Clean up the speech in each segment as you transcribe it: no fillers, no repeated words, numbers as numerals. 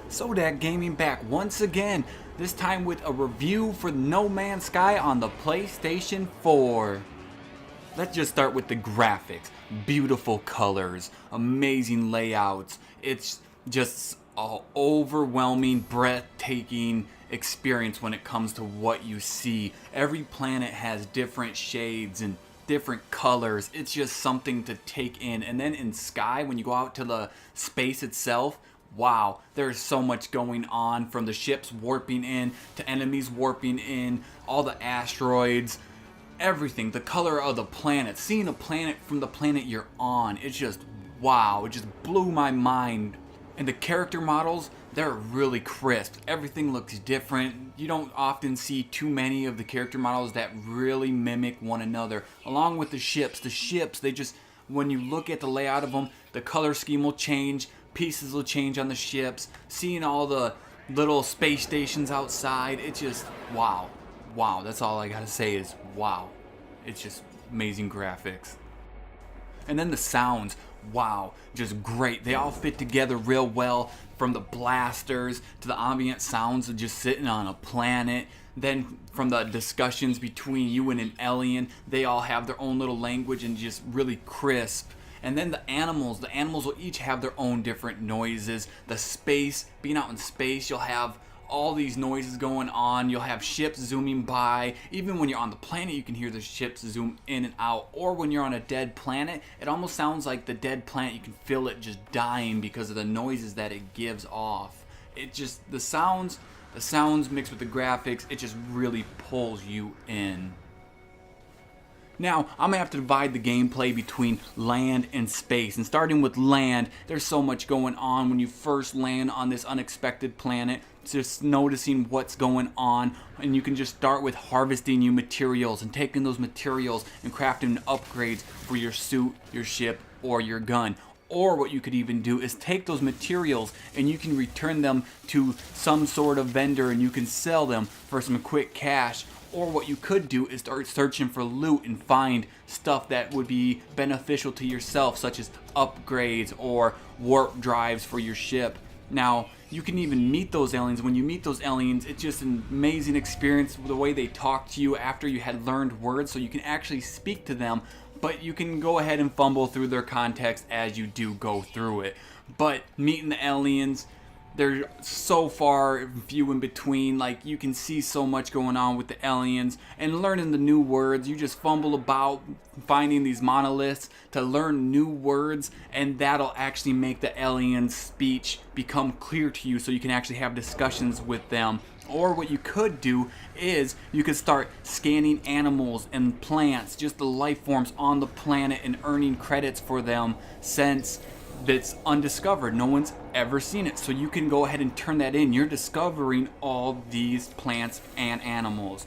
Sodak Gaming back once again, this time with a review for No Man's Sky on the PlayStation 4. Let's just start with the graphics. Beautiful colors, amazing layouts. It's just an overwhelming, breathtaking experience when it comes to what you see. Every planet has different shades and different colors. It's just something to take in. And then in Sky, when you go out to the space itself, wow, there's so much going on, from the ships warping in to enemies warping in, all the asteroids, everything, the color of the planet, seeing a planet from the planet you're on. It's just wow, it just blew my mind. And the character models, they're really crisp. Everything looks different. You don't often see too many of the character models that really mimic one another. Along with the ships, they just, when you look at the layout of them, the color scheme will change, pieces will change on the ships, seeing all the little space stations outside, it's just wow. Wow, that's all I gotta say is wow. It's just amazing graphics. And then the sounds, wow, just great. They all fit together real well, from the blasters to the ambient sounds of just sitting on a planet. Then from the discussions between you and an alien, they all have their own little language and just really crisp. And then the animals will each have their own different noises. The space, being out in space, you'll have all these noises going on. You'll have ships zooming by. Even when you're on the planet, you can hear the ships zoom in and out. Or when you're on a dead planet, it almost sounds like the dead planet, you can feel it just dying because of the noises that it gives off. It just, the sounds mixed with the graphics, it just really pulls you in. Now, I'm going to have to divide the gameplay between land and space. And starting with land, there's so much going on when you first land on this unexpected planet. Just noticing what's going on. And you can just start with harvesting new materials and taking those materials and crafting upgrades for your suit, your ship, or your gun. Or what you could even do is take those materials and you can return them to some sort of vendor and you can sell them for some quick cash. Or what you could do is start searching for loot and find stuff that would be beneficial to yourself, such as upgrades or warp drives for your ship. Now, you can even meet those aliens. When you meet those aliens, it's just an amazing experience, the way they talk to you after you had learned words, so you can actually speak to them, but you can go ahead and fumble through their context as you do go through it. But meeting the aliens, they're so far few in between. Like, you can see so much going on with the aliens, and learning the new words. You just fumble about finding these monoliths to learn new words, and that'll actually make the aliens' speech become clear to you so you can actually have discussions with them. Or what you could do is you could start scanning animals and plants, just the life forms on the planet, and earning credits for them, since that's undiscovered. No one's ever seen it. So you can go ahead and turn that in. You're discovering all these plants and animals.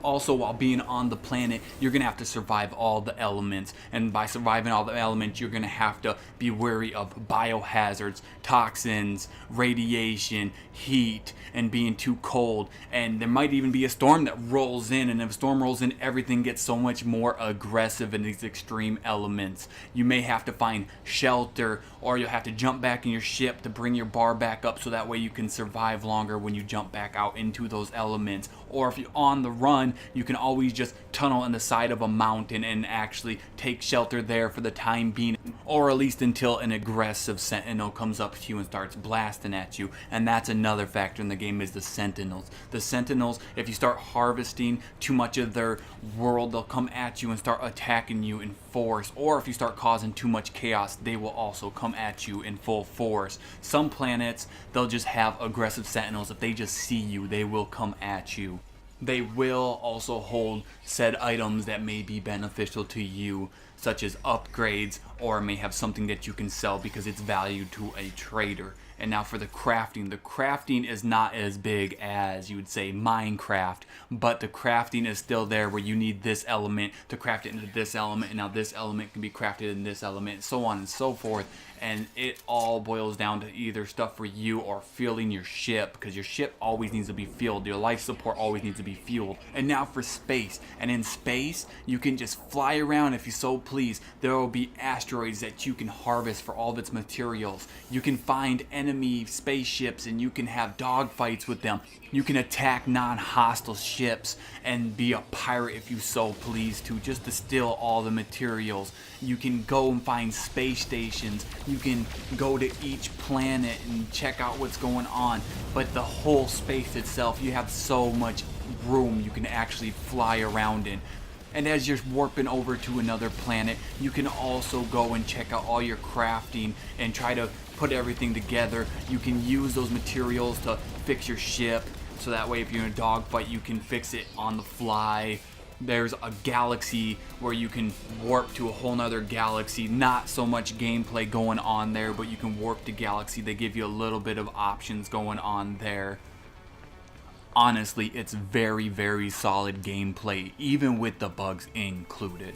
Also, while being on the planet, you're going to have to survive all the elements. And by surviving all the elements, you're going to have to be wary of biohazards, toxins, radiation, heat, and being too cold. And there might even be a storm that rolls in. And if a storm rolls in, everything gets so much more aggressive in these extreme elements. You may have to find shelter, or you'll have to jump back in your ship to bring your bar back up so that way you can survive longer when you jump back out into those elements. Or if you're on the run, you can always just tunnel in the side of a mountain and actually take shelter there for the time being, or at least until an aggressive sentinel comes up to you and starts blasting at you. And that's another factor in the game, is the sentinels. The sentinels, if you start harvesting too much of their world, they'll come at you and start attacking you in force. Or if you start causing too much chaos, they will also come at you in full force. Some planets, they'll just have aggressive sentinels. If they just see you, they will come at you. They will also hold said items that may be beneficial to you, such as upgrades, or may have something that you can sell because it's valued to a trader. And now for the crafting is not as big as, you would say, Minecraft, but the crafting is still there, where you need this element to craft it into this element, and now this element can be crafted in this element, so on and so forth. And it all boils down to either stuff for you or fueling your ship, because your ship always needs to be fueled. Your life support always needs to be fueled. And now for space. And in space, you can just fly around if you so please. There will be asteroids that you can harvest for all of its materials. You can find enemy spaceships and you can have dogfights with them. You can attack non-hostile ships and be a pirate if you so please to, just to steal all the materials. You can go and find space stations. You can go to each planet and check out what's going on. But the whole space itself, you have so much room you can actually fly around in. And as you're warping over to another planet, you can also go and check out all your crafting and try to put everything together. You can use those materials to fix your ship, so that way if you're in a dogfight, you can fix it on the fly. There's a galaxy where you can warp to a whole nother galaxy. Not so much gameplay going on there, but you can warp to galaxy. They give you a little bit of options going on there. Honestly, it's very, very solid gameplay, even with the bugs included.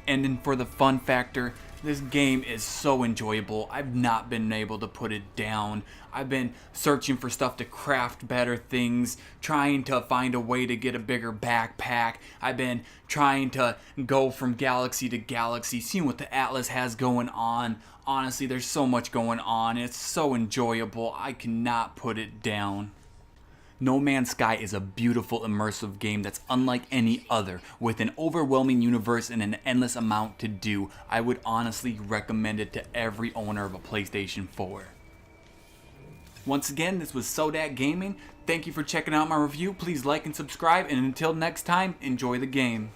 And then for the fun factor, this game is so enjoyable. I've not been able to put it down. I've been searching for stuff to craft better things, trying to find a way to get a bigger backpack. I've been trying to go from galaxy to galaxy, seeing what the Atlas has going on. Honestly, there's so much going on. It's so enjoyable. I cannot put it down. No Man's Sky is a beautiful, immersive game that's unlike any other, with an overwhelming universe and an endless amount to do. I would honestly recommend it to every owner of a PlayStation 4. Once again, this was Sodak Gaming. Thank you for checking out my review. Please like and subscribe, and until next time, enjoy the game.